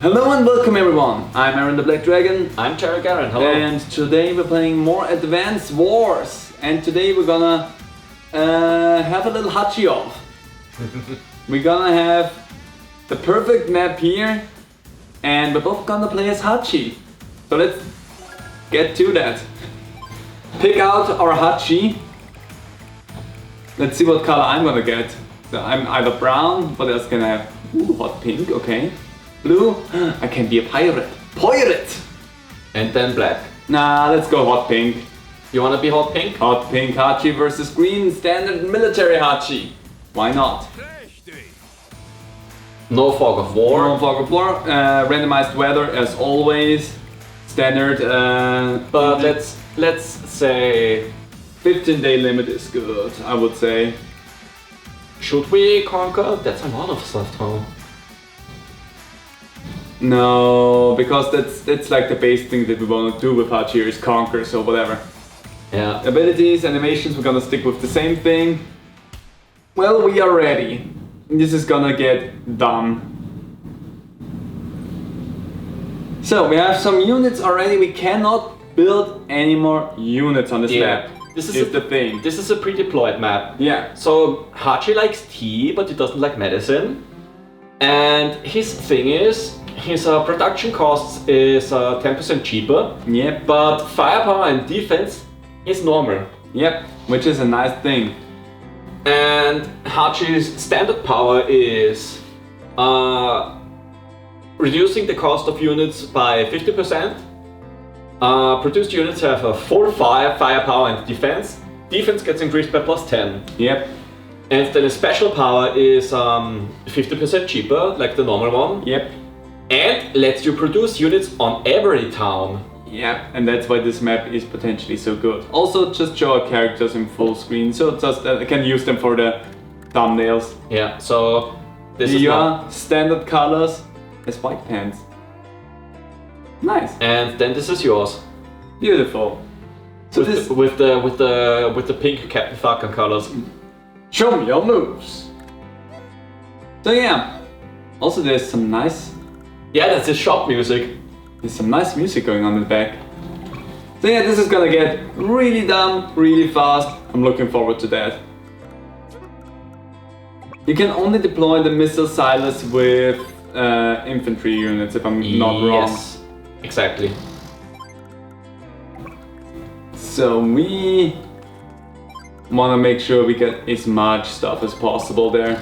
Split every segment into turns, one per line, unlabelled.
Hello and welcome everyone, I'm Aaron the Black Dragon.
I'm Aaron. Hello.
And today we're playing more Advanced Wars. And today we're gonna have a little Hachi off. We're gonna have the perfect map here. And we're both gonna play as Hachi. So let's get to that. Pick out our Hachi. Let's see what color I'm gonna get. So I'm either brown, what else can I have? Ooh, hot pink, okay. Blue, I can be a pirate. Pirate!
And then black.
Nah, let's go hot pink.
You wanna be hot pink?
Hot pink Hachi versus green standard military Hachi. Why not?
No fog of war.
No fog of war, randomized weather as always. Standard,
But let's say
15-day limit is good, I would say.
should we conquer? That's a lot of stuff though.
No, because that's like the base thing that we want to do with Hachi is conquer, so whatever.
Yeah.
Abilities, animations, we're gonna stick with the same thing. Well, we are ready. This is gonna get done. So, we have some units already. We cannot build any more units on this map.
This is
the thing.
This is a pre-deployed map.
Yeah.
So Hachi likes tea, but he doesn't like medicine. And his thing is, his production costs is 10% cheaper.
Yep.
But firepower and defense is normal.
Yep, which is a nice thing.
And Hachi's standard power is reducing the cost of units by 50%. Produced units have a 4 firepower and defense. Defense gets increased by +10.
Yep.
And then a special power is 50% cheaper, like the normal one.
Yep.
And lets you produce units on every town.
Yep, and that's why this map is potentially so good. Also, just show our characters in full screen, so just I can use them for the thumbnails.
Yeah, so this
Here
is
you are, standard colors as white pants. Nice.
And then this is yours.
Beautiful. So
with the pink Captain Falcon colors.
Show me your moves. So yeah. Also there's some nice
That's shop music.
There's some nice music going on in the back. So yeah, this is gonna get really dumb, really fast. I'm looking forward to that. You can only deploy the missile silos with infantry units, if I'm not wrong.
Yes, exactly.
So we wanna make sure we get as much stuff as possible there.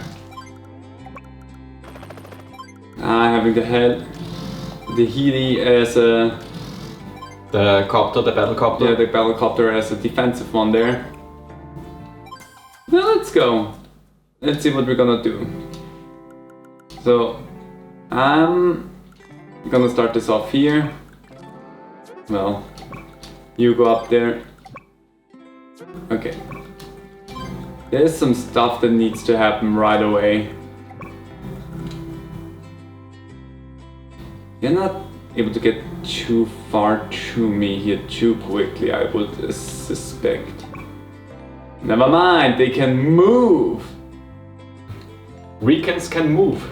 Having the Healy as a...
The battle copter.
Yeah, the battle copter as a defensive one there. Now let's go. Let's see what we're gonna do. So, I'm gonna start this off here. Well, you go up there. Okay. There's some stuff that needs to happen right away. You're not able to get too far to me here too quickly, I would suspect. Never mind, they can move!
Recons can move.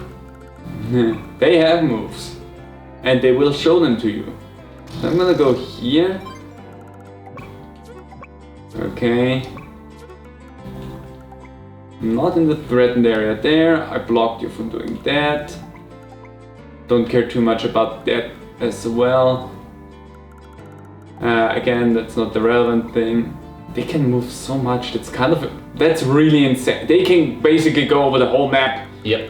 They have moves. And they will show them to you. So I'm gonna go here. Okay. I'm not in the threatened area there. I blocked you from doing that. Don't care too much about that as well. Again, that's not the relevant thing. They can move so much, that's really insane. They can basically go over the whole map.
Yep.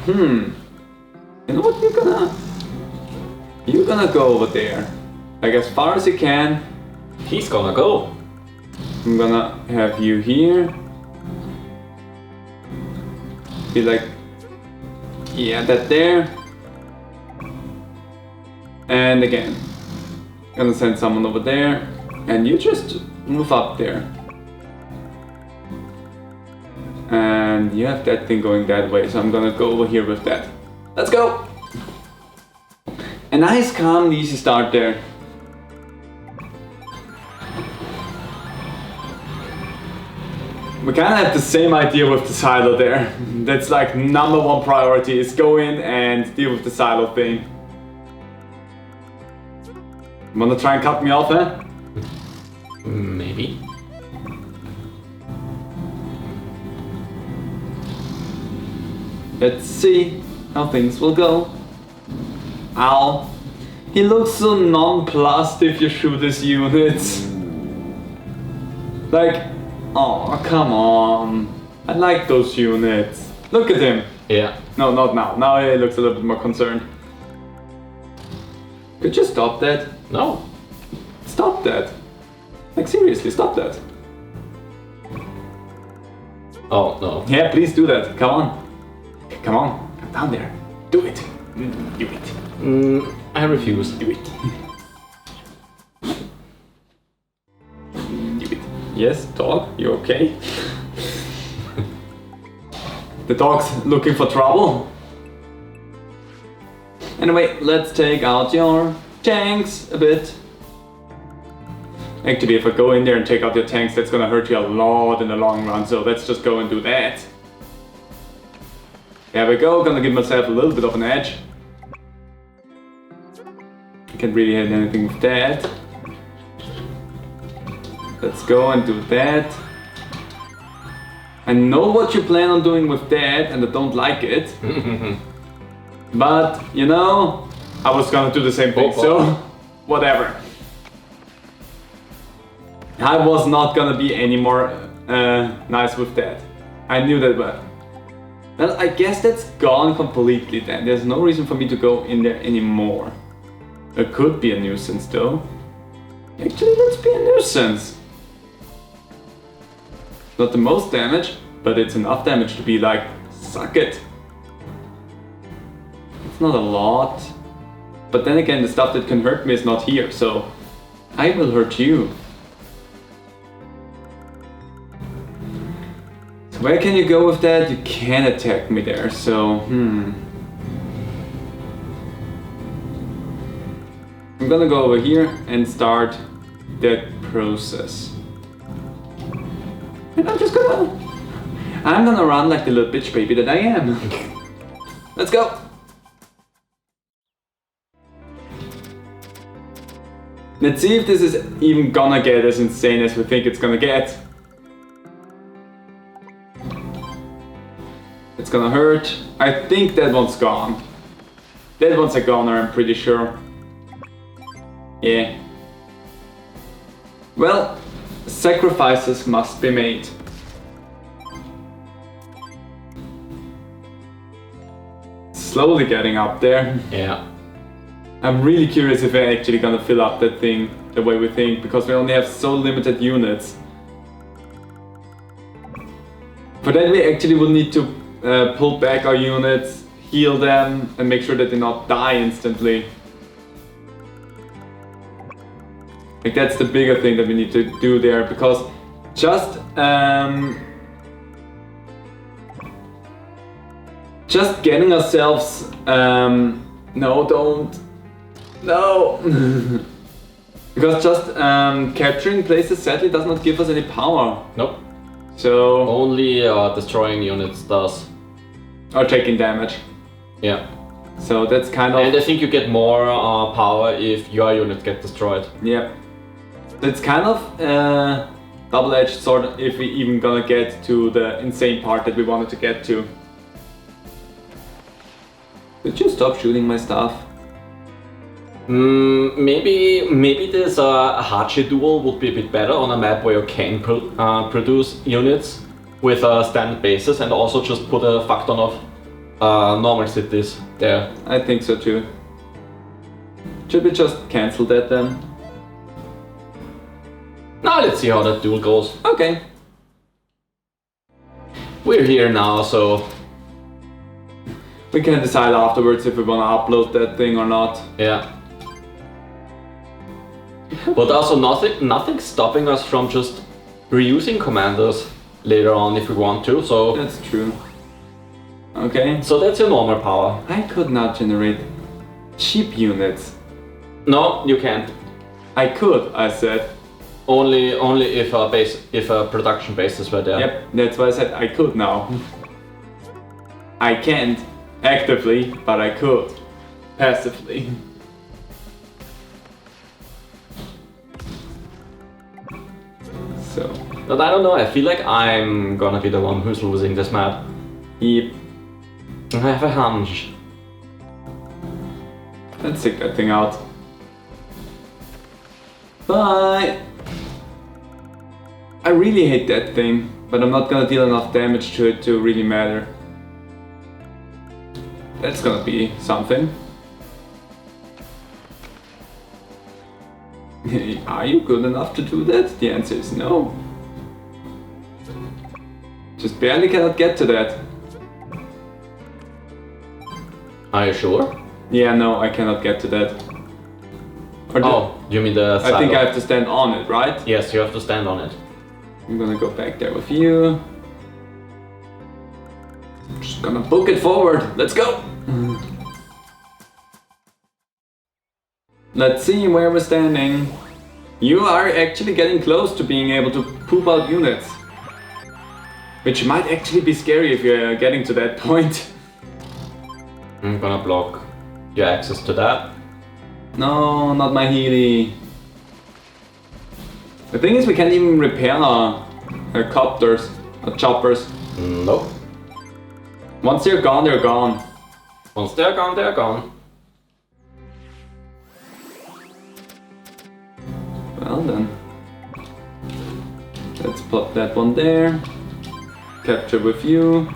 You know what, you're gonna go over there. Like as far as you can.
He's gonna go.
I'm gonna have you here. Be like, yeah, that there. And again, gonna send someone over there, and you just move up there. And you have that thing going that way, so I'm gonna go over here with that. Let's go! A nice, calm, easy start there. We kind of have the same idea with the silo there. That's like #1 priority is go in and deal with the silo thing. Wanna try and cut me off, eh?
Maybe.
Let's see how things will go. Ow. He looks so nonplussed if you shoot his units. Like, oh, come on. I like those units. Look at him.
Yeah.
No, not now. Now he looks a little bit more concerned. Could you stop that?
No.
Stop that. Like, seriously, stop that.
Oh, no.
Yeah, please do that. Come on. Come on. Come down there. Do it. Do it.
I refuse.
Do it. Do it. Yes, dog, you okay? The dog's looking for trouble. Anyway, let's take out your tanks a bit. Actually, if I go in there and take out your tanks, that's gonna hurt you a lot in the long run, so let's just go and do that. There we go, gonna give myself a little bit of an edge. I can't really hit anything with that. Let's go and do that. I know what you plan on doing with that, and I don't like it. But, you know, I was gonna do the same thing, so whatever. I was not gonna be any more nice with that. I knew that, but... Well, I guess that's gone completely then. There's no reason for me to go in there anymore. It could be a nuisance though. Actually, let's be a nuisance. Not the most damage, but it's enough damage to be like, suck it. It's not a lot. But then again, the stuff that can hurt me is not here, so I will hurt you. So where can you go with that? You can attack me there, so I'm gonna go over here and start that process. And I'm gonna run like the little bitch baby that I am. Let's go! Let's see if this is even gonna get as insane as we think it's gonna get. It's gonna hurt. I think that one's gone. That one's a goner, I'm pretty sure. Yeah. Well, sacrifices must be made. Slowly getting up there.
Yeah.
I'm really curious if we're actually gonna fill up that thing the way we think, because we only have so limited units. For that we actually will need to pull back our units, heal them, and make sure that they not die instantly. Like that's the bigger thing that we need to do there, because just getting ourselves no, don't. No! Because just capturing places sadly does not give us any power.
Nope.
So...
Only destroying units does.
Or taking damage.
Yeah.
So that's kind of...
And I think you get more power if your units get destroyed.
Yeah. That's kind of double-edged sword if we even gonna get to the insane part that we wanted to get to. Could you stop shooting my stuff?
Maybe this Hachi duel would be a bit better on a map where you can produce units with standard bases and also just put a fuck ton of normal cities there.
I think so too. Should we just cancel that then?
Now let's see how that duel goes.
Okay.
We're here now, so...
We can decide afterwards if we wanna upload that thing or not.
Yeah. But also nothing stopping us from just reusing commanders later on if we want to, so...
That's true. Okay.
So that's your normal power.
I could not generate cheap units.
No, you can't.
I could, I said.
Only if production bases were there.
Yep, that's why I said I could now. I can't actively, but I could passively. So.
But I don't know, I feel like I'm gonna be the one who's losing this map.
Yep.
I have a hunch.
Let's take that thing out. Bye! I really hate that thing, but I'm not gonna deal enough damage to it to really matter. That's gonna be something. Are you good enough to do that? The answer is no. Just barely cannot get to that.
Are you sure?
Yeah, no, I cannot get to that. Or
Oh, you mean the
I think
silo?
I have to stand on it, right?
Yes, you have to stand on it.
I'm gonna go back there with you. Just gonna book it forward. Let's go! Let's see where we're standing. You are actually getting close to being able to poop out units. Which might actually be scary if you're getting to that point.
I'm gonna block your access to that.
No, not my Healy. The thing is, we can't even repair our copters, our choppers.
Nope.
Once they're gone, they're gone.
Once they're gone, they're gone.
Well then. Let's put that one there. Capture with you.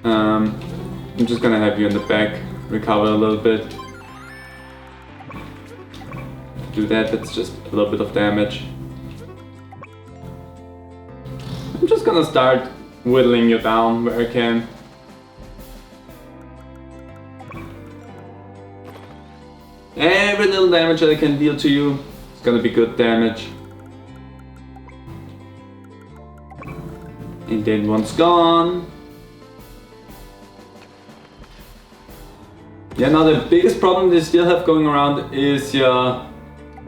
I'm just gonna have you in the back recover a little bit. Do that, that's just a little bit of damage. I'm just gonna start whittling you down where I can. Every little damage that I can deal to you is gonna be good damage. And then one's gone. Yeah, now the biggest problem they still have going around is your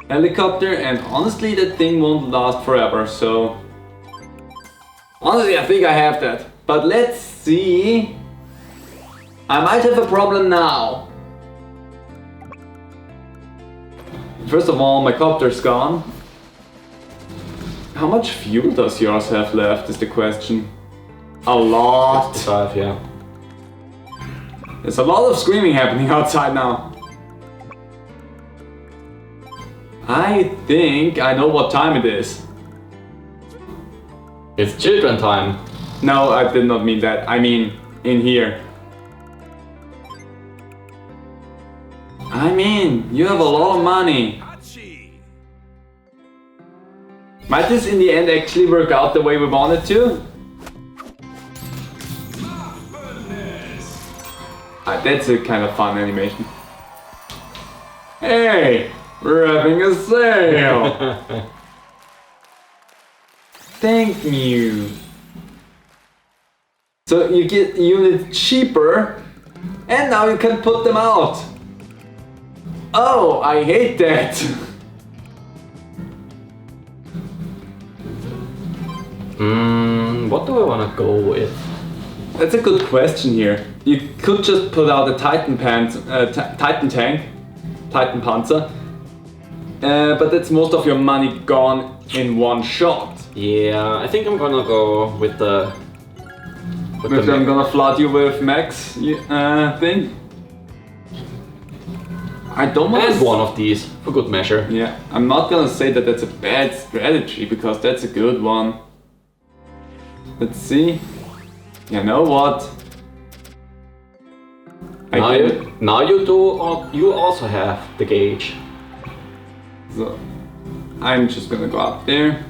helicopter, and honestly that thing won't last forever, so... Honestly, I think I have that. But let's see... I might have a problem now. First of all, my copter's gone. How much fuel does yours have left is the question. A lot.
55, yeah.
There's a lot of screaming happening outside now. I think I know what time it is.
It's children time.
No, I did not mean that. I mean in here. I mean, you have a lot of money.
Hachi.
Might this in the end actually work out the way we want it to? That's a kind of fun animation. Hey, we're having a sale! Thank you! So you get units cheaper, and now you can put them out! Oh, I hate that!
What do I wanna go with?
That's a good question here. You could just put out a Titan tank, Titan Panzer, but that's most of your money gone in one shot.
Yeah, I think I'm gonna go with the...
If I'm gonna flood you with max thing. I don't want
And one of these, for good measure.
Yeah, I'm not gonna say that that's a bad strategy, because that's a good one. Let's see. You know what?
Now you do, or you also have the gauge.
So, I'm just gonna go up there.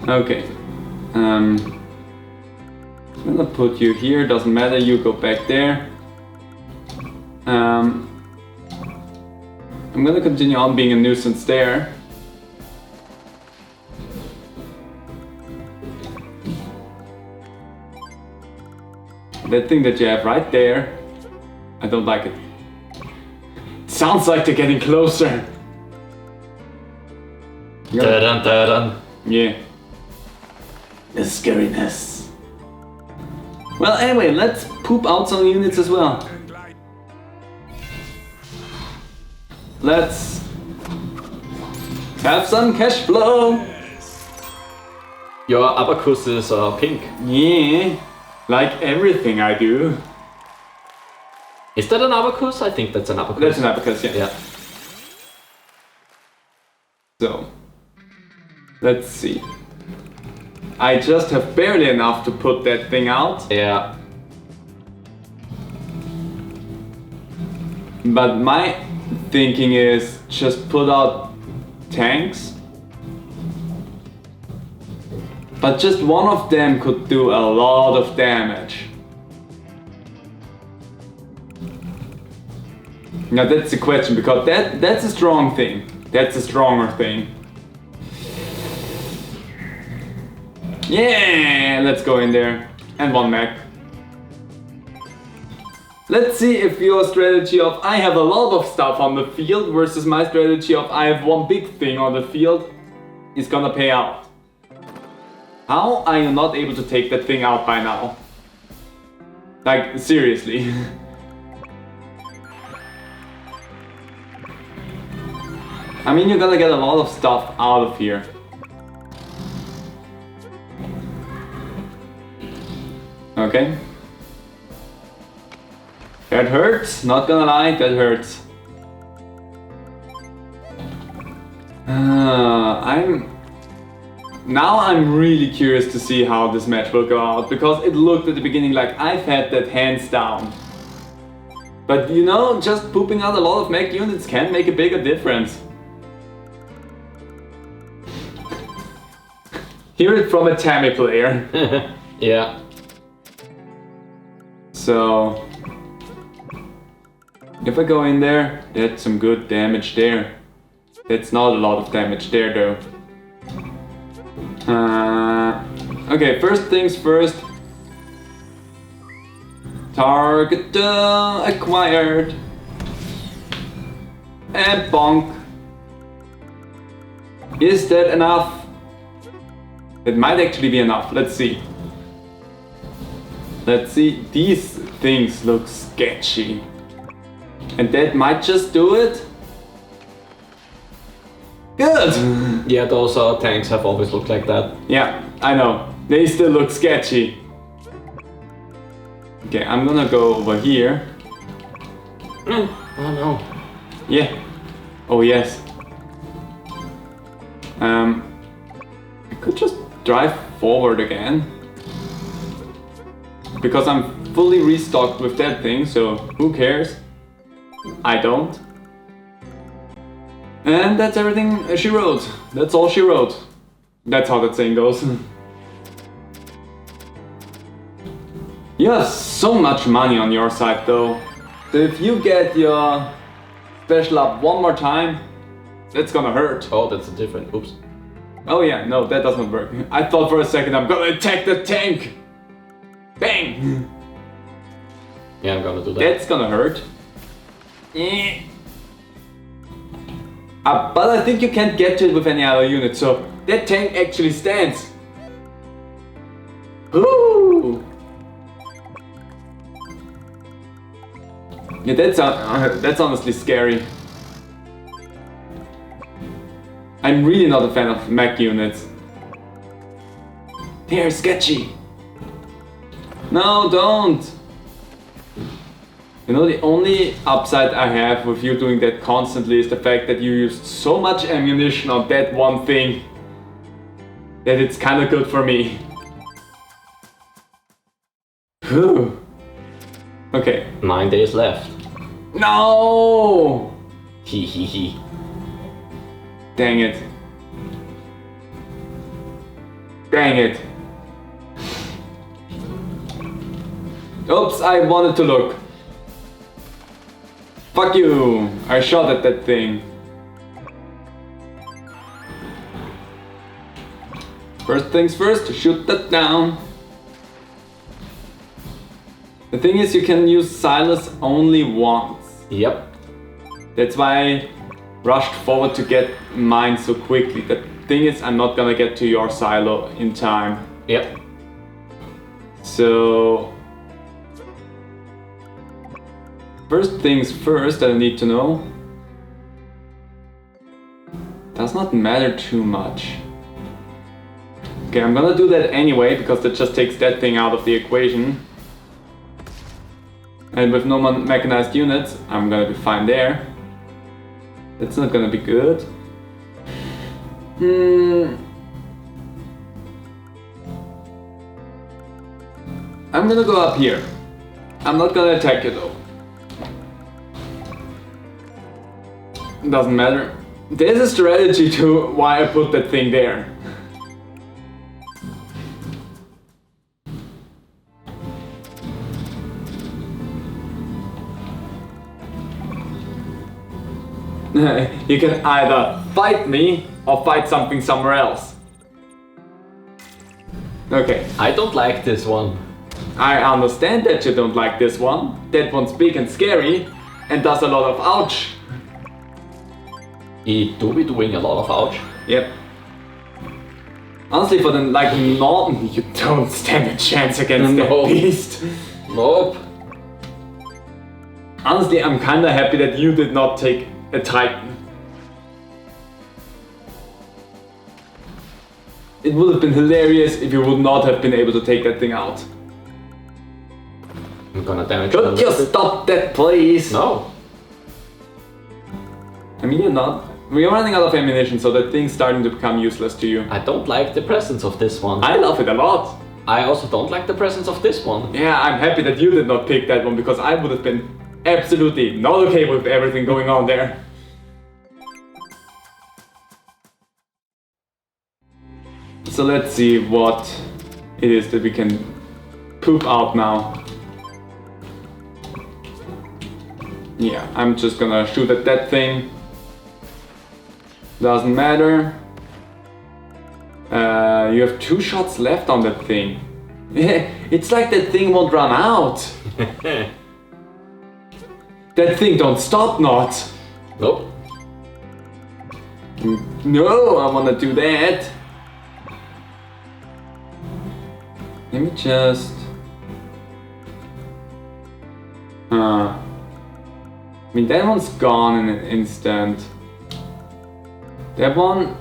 Okay. I'm gonna put you here, doesn't matter, you go back there. I'm gonna continue on being a nuisance there. That thing that you have right there, I don't like it. Sounds like they're getting closer.
Dun, dun, dun.
Yeah. The scariness. Well, anyway, let's poop out some units as well. Let's have some cash flow.
Your abacus is pink.
Yeah, like everything I do.
Is that an abacus? I think that's an abacus.
That's an abacus, yeah.
Yeah.
So, let's see. I just have barely enough to put that thing out.
Yeah.
But my thinking is just put out tanks. But just one of them could do a lot of damage. Now that's the question, because that's a strong thing. That's a stronger thing. Yeah, let's go in there. And one mech. Let's see if your strategy of I have a lot of stuff on the field versus my strategy of I have one big thing on the field is gonna pay out. How are you not able to take that thing out by now? Like, seriously. I mean, you're gonna get a lot of stuff out of here. Okay. That hurts, not gonna lie, that hurts. Now I'm really curious to see how this match will go out, because it looked at the beginning like I've had that hands down. But you know, just pooping out a lot of mech units can make a bigger difference. Hear it from a Tammy player.
Yeah.
So, if I go in there, that's some good damage there. That's not a lot of damage there though. Okay, first things first. Target acquired. And bonk. Is that enough? It might actually be enough. Let's see. Let's see. These things look sketchy. And that might just do it. Good!
Yeah, those tanks have always looked like that.
Yeah, I know. They still look sketchy. Okay, I'm gonna go over here.
Oh no.
Yeah. Oh yes. I could just drive forward again. Because I'm fully restocked with that thing, so who cares? I don't. And that's everything she wrote. That's all she wrote. That's how that saying goes. You have so much money on your side though. So if you get your special up one more time, that's gonna hurt.
Oh, that's a different. Oops.
Oh yeah, no, that doesn't work. I thought for a second I'm gonna attack the tank. Bang!
Yeah, I'm gonna do that.
That's gonna hurt. But I think you can't get to it with any other unit, so that tank actually stands. Ooh. Yeah, that's honestly scary. I'm really not a fan of mech units. They're sketchy. No, don't. You know, the only upside I have with you doing that constantly is the fact that you used so much ammunition on that one thing that it's kinda good for me. Whew. Okay.
9 days left.
No!
Hee hee hee.
Dang it. Dang it. Oops, I wanted to look. Fuck you! I shot at that thing. First things first, shoot that down. The thing is, you can use Silas only once.
Yep.
That's why I rushed forward to get mine so quickly. thing is, I'm not gonna get to your silo in time.
Yep.
So... First things first that I need to know. Does not matter too much. Okay, I'm gonna do that anyway, because that just takes that thing out of the equation. And with no mechanized units, I'm gonna be fine there. That's not gonna be good. I'm gonna go up here. I'm not gonna attack you though. Doesn't matter. There's a strategy to why I put that thing there. You can either fight me or fight something somewhere else. Okay.
I don't like this one.
I understand that you don't like this one. That one's big and scary and does a lot of ouch.
It do be doing a lot of ouch.
Yep. Honestly, for the like Norton, you don't stand a chance against that beast.
Nope.
Honestly, I'm kinda happy that you did not take a Titan. It would have been hilarious if you would not have been able to take that thing out.
I'm gonna damage it a
Could you
little bit.
stop that, please?
No.
I mean, you're not. We're running out of ammunition, so that thing's starting to become useless to you.
I don't like the presence of this one.
I love it a lot.
I also don't like the presence of this one.
Yeah, I'm happy that you did not pick that one, because I would have been absolutely not okay with everything going on there. So let's see what it is that we can poop out now. Yeah, I'm just gonna shoot at that thing. Doesn't matter. You have 2 shots left on that thing. It's like that thing won't run out. That thing don't stop not.
Nope.
No, I wanna do that. Let me just... I mean, that one's gone in an instant. That one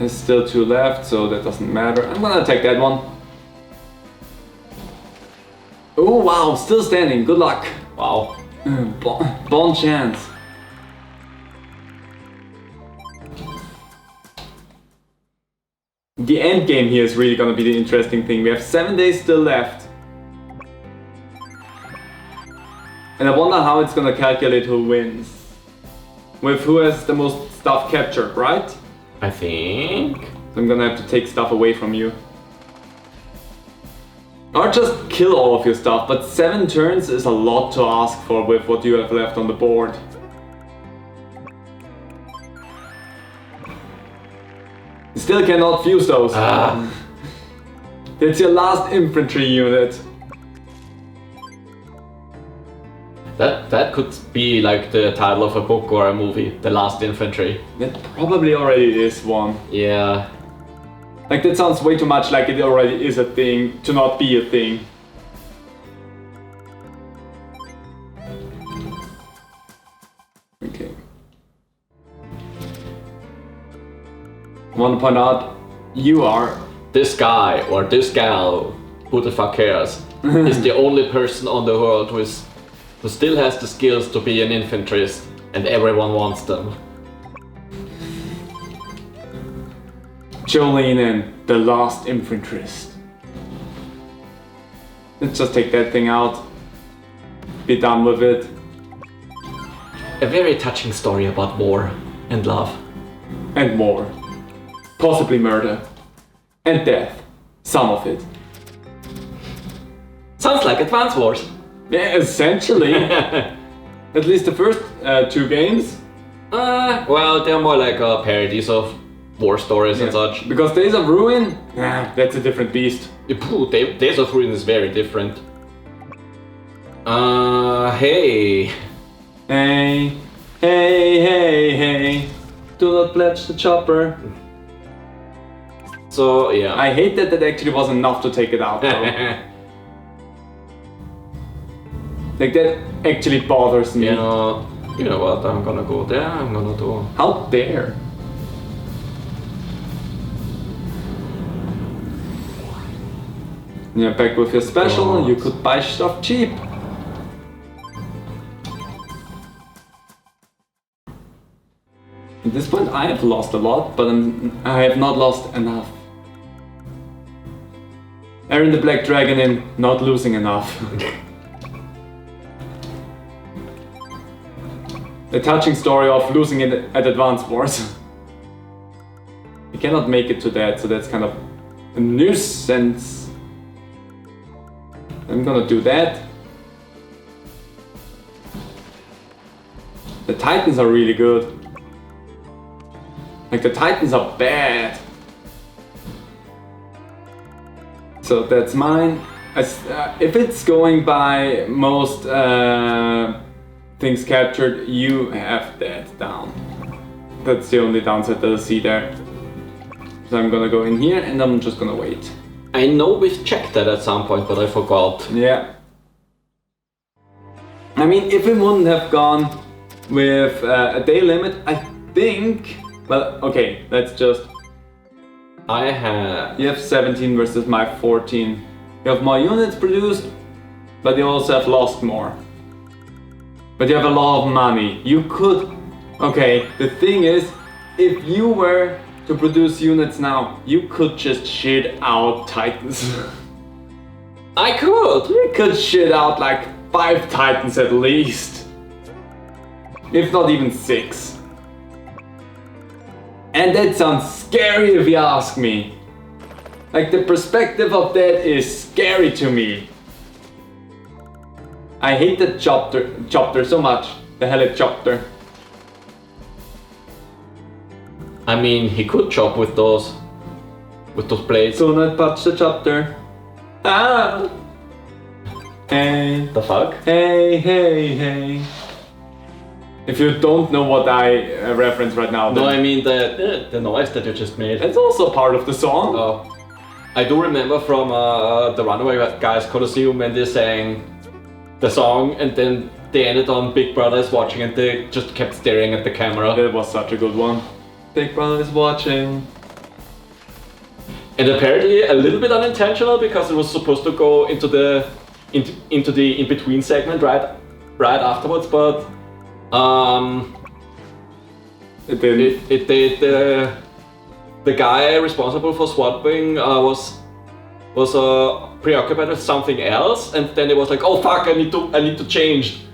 is still 2 left, so that doesn't matter. I'm gonna attack that one. Oh wow, still standing, good luck.
Wow.
Bon chance. The end game here is really gonna be the interesting thing. We have 7 days still left. And I wonder how it's gonna calculate who wins. With who has the most stuff captured, right?
I think...
I'm gonna have to take stuff away from you. Or just kill all of your stuff, but 7 turns is a lot to ask for with what you have left on the board. You still cannot fuse those. That's your last infantry unit.
That could be like the title of a book or a movie, The Last Infantry.
That probably already is one.
Yeah.
Like, that sounds way too much like it already is a thing to not be a thing. Okay. I want to point out, you are...
This guy or this gal, who the fuck cares, is the only person on the world who still has the skills to be an infanterist, and everyone wants them.
Jolene, the last infanterist. Let's just take that thing out. Be done with it.
A very touching story about war and love.
And more. Possibly murder. And death. Some of it.
Sounds like Advance Wars.
Yeah, essentially. At least the first 2 games.
Well, they're more like parodies of war stories and such.
Because Days of Ruin, that's a different beast.
Days of Ruin is very different. Hey.
Hey, hey, hey, hey. Do not pledge the chopper.
So yeah.
I hate that that actually was enough to take it out though. Like that actually bothers me.
You know what? I'm gonna go there. I'm gonna do.
How dare? Yeah, back with your special,
God.
you could buy stuff cheap. At this point, I have lost a lot, but I have not lost enough. Aaron the Black Dragon in not losing enough. The touching story of losing it at Advance Wars. You cannot make it to that, so that's kind of a nuisance. I'm gonna do that. The Titans are really good. Like the Titans are bad. So that's mine. If it's going by most things captured, you have that down. That's the only downside that I see there. So I'm gonna go in here and I'm just gonna wait.
I know we've checked that at some point, but I forgot.
Yeah. I mean, if we wouldn't have gone with a day limit, I think... Well, okay, let's just...
I have...
You have 17 versus my 14. You have more units produced, but you also have lost more. But you have a lot of money. You could... Okay, the thing is, if you were to produce units now, you could just shit out Titans.
I could!
You could shit out like 5 Titans at least. If not even 6. And that sounds scary if you ask me. Like the perspective of that is scary to me. I hate the chopper so much. The helicopter.
I mean, he could chop with those blades.
Do not touch the chopper. Ah! Hey.
The fuck?
Hey, hey, hey. If you don't know what I reference right now,
No,
then
I mean the noise that you just made.
it's also part of the song.
Oh. I do remember from the Runaway Guys Coliseum when they sang the song and then they ended on Big Brother is watching and they just kept staring at the camera.
That was such a good one. Big Brother is watching.
And apparently a little bit unintentional because it was supposed to go into the in-between segment right afterwards, but
It didn't.
it did. The guy responsible for swapping was preoccupied with something else, and then it was like, oh fuck, I need to change.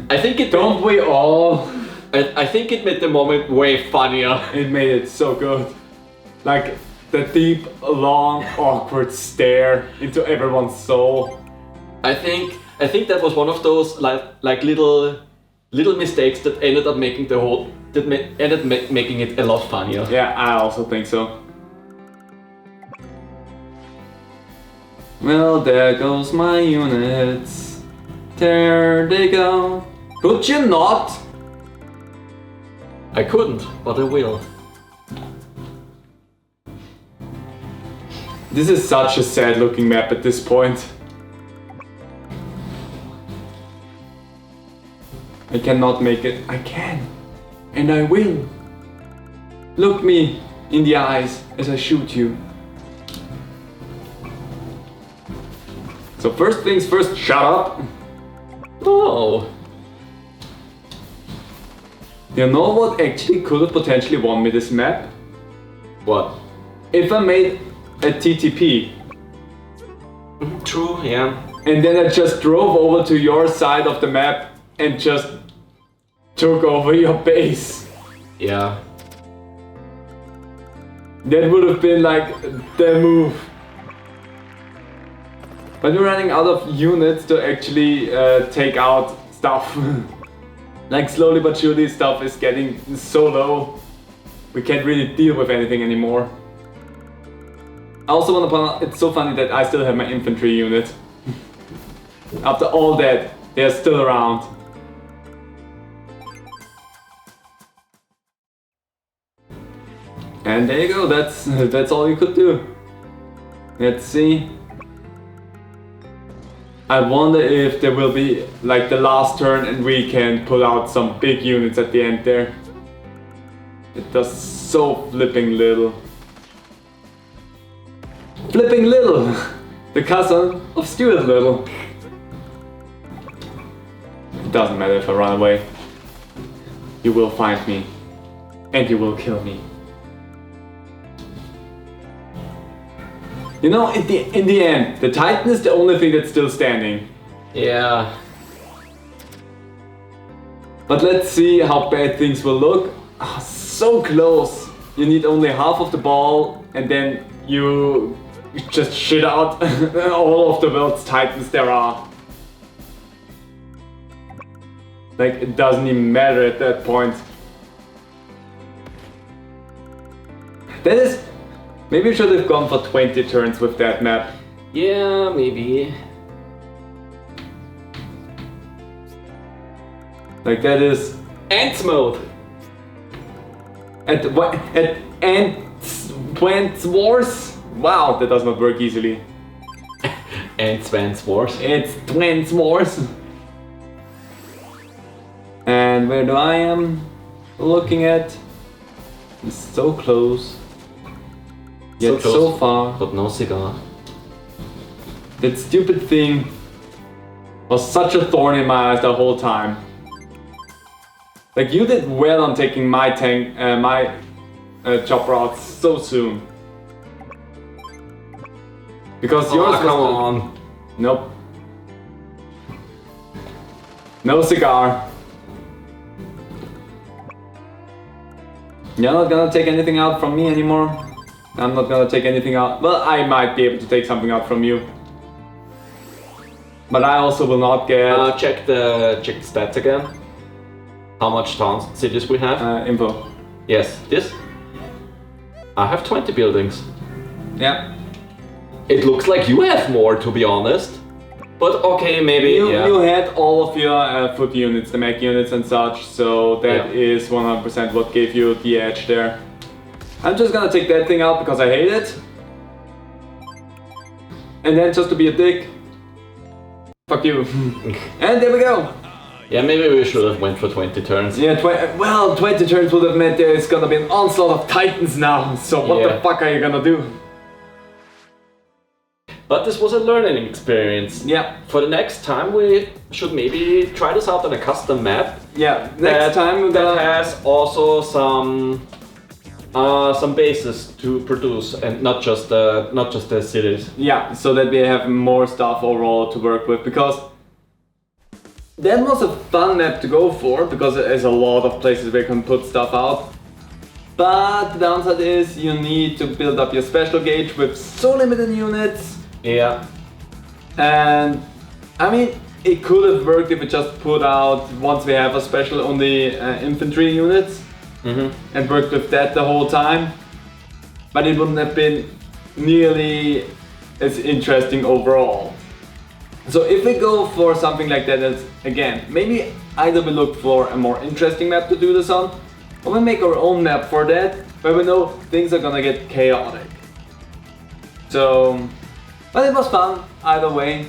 I think it
Don't we all?
I think it made the moment way funnier.
It made it so good. Like the deep, long, awkward stare into everyone's soul.
I think that was one of those like little mistakes that ended up making making it a lot funnier.
Yeah, I also think so. Well, there goes my units. There they go. Could you not?
I couldn't, but I will.
This is such a sad looking map at this point. I cannot make it. I can. And I will. Look me in the eyes as I shoot you. So first things first, shut up.
Oh.
You know what actually could have potentially won me this map?
What?
If I made a TTP.
True, yeah.
And then I just drove over to your side of the map and just took over your base.
Yeah.
That would have been like the move. But we're running out of units to actually take out stuff. Like slowly but surely stuff is getting so low. We can't really deal with anything anymore. I also want to point out, it's so funny that I still have my infantry unit. After all that, they're still around. And there you go, that's all you could do. Let's see. I wonder if there will be like the last turn and we can pull out some big units at the end there. It does so flipping little. Flipping Little! The cousin of Stuart Little. It doesn't matter if I run away. You will find me. And you will kill me. You know, in the end, the Titan is the only thing that's still standing.
Yeah.
But let's see how bad things will look. Ah, so close. You need only half of the ball and then you just shit out all of the world's Titans there are. Like, it doesn't even matter at that point. That is... Maybe we should have gone for 20 turns with that map.
Yeah, maybe.
Like, that is...
Ants mode!
At Ants Wars? Wow, that does not work easily.
Ants Vans Wars.
It's Twins Wars. And where do I am looking at? It's so close. Yet so far.
But no cigar.
That stupid thing was such a thorn in my eyes the whole time. Like, you did well on taking my tank, my chopper out so soon. Because yours was
come on.
Nope. No cigar. You're not gonna take anything out from me anymore. I'm not gonna take anything out. Well, I might be able to take something out from you. But I also will not get...
check the stats again. How much towns, cities we have?
Info.
Yes, this. I have 20 buildings.
Yeah.
It looks like you have more, to be honest. But okay, maybe.
You had all of your foot units, the mech units and such, so that is 100% what gave you the edge there. I'm just gonna take that thing out because I hate it. And then just to be a dick. Fuck you. And there we go.
Yeah, maybe we should have went for 20 turns.
Yeah, 20 turns would have meant there is gonna be an onslaught of Titans now, so what the fuck are you gonna do?
But this was a learning experience.
Yeah.
For the next time we should maybe try this out on a custom map.
Yeah, next time we're gonna...
That has also some bases to produce and not just the cities.
Yeah, so that we have more stuff overall to work with, because that was a fun map to go for, because there's a lot of places where you can put stuff out. But the downside is you need to build up your special gauge with so limited units.
Yeah.
And I mean, it could have worked if we just put out, once we have a special, only infantry units. And worked with that the whole time. But it wouldn't have been nearly as interesting overall. So if we go for something like that, that's, again, maybe either we look for a more interesting map to do this on, or we make our own map for that, where we know things are gonna get chaotic. So, but it was fun, either way.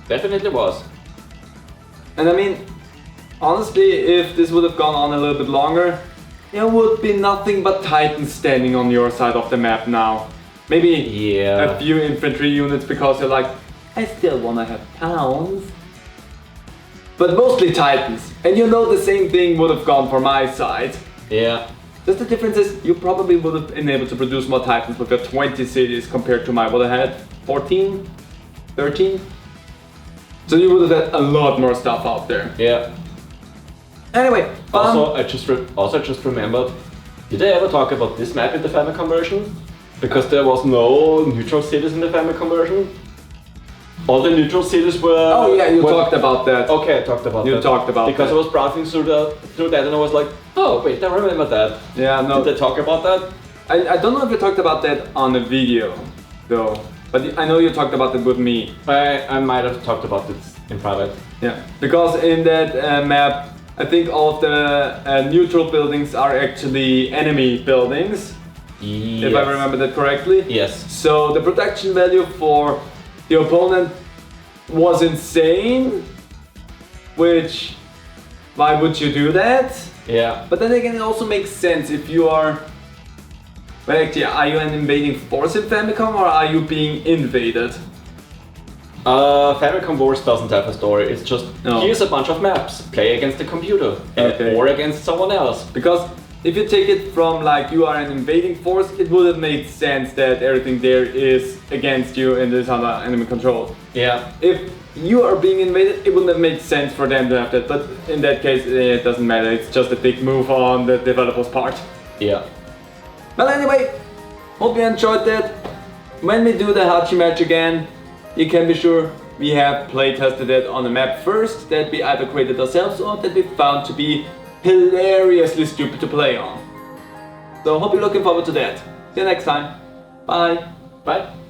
Definitely was.
And I mean, honestly, if this would have gone on a little bit longer, there would be nothing but Titans standing on your side of the map now. Maybe a few infantry units because you're like, I still wanna have pounds. But mostly Titans. And you know the same thing would have gone for my side.
Yeah.
Just the difference is you probably would have been able to produce more Titans with your 20 cities compared to my, what I had, 14? 13? So you would have had a lot more stuff out there.
Yeah.
Anyway,
also I just remembered, did I ever talk about this map in the Famicom version? Because there was no neutral cities in the Famicom version. All the neutral cities were...
Oh yeah, you talked about that.
Okay, I talked about that.
You talked about
because
that.
I was browsing through that and I was like, oh wait, I remember that.
Yeah, no.
Did they talk about that?
I don't know if you talked about that on the video, though. But I know you talked about it with me.
I might have talked about it in private.
Yeah, because in that map, I think all of the neutral buildings are actually enemy buildings. if I remember that correctly.
Yes.
So the protection value for the opponent was insane, which, why would you do that?
Yeah.
But then again, it also makes sense if you are, well actually, are you an invading force in Famicom or are you being invaded?
Famicom Wars doesn't have a story, it's just here's a bunch of maps, play against the computer or against someone else.
Because if you take it from like you are an invading force, it would have made sense that everything there is against you and is under enemy control.
Yeah.
If you are being invaded, it wouldn't have made sense for them to have that, but in that case it doesn't matter, it's just a big move on the developer's part.
Yeah.
Well anyway, hope you enjoyed that. When we do the Hachi match again, you can be sure we have play tested it on a map first that we either created ourselves or that we found to be hilariously stupid to play on. So hope you're looking forward to that. See you next time. Bye.
Bye.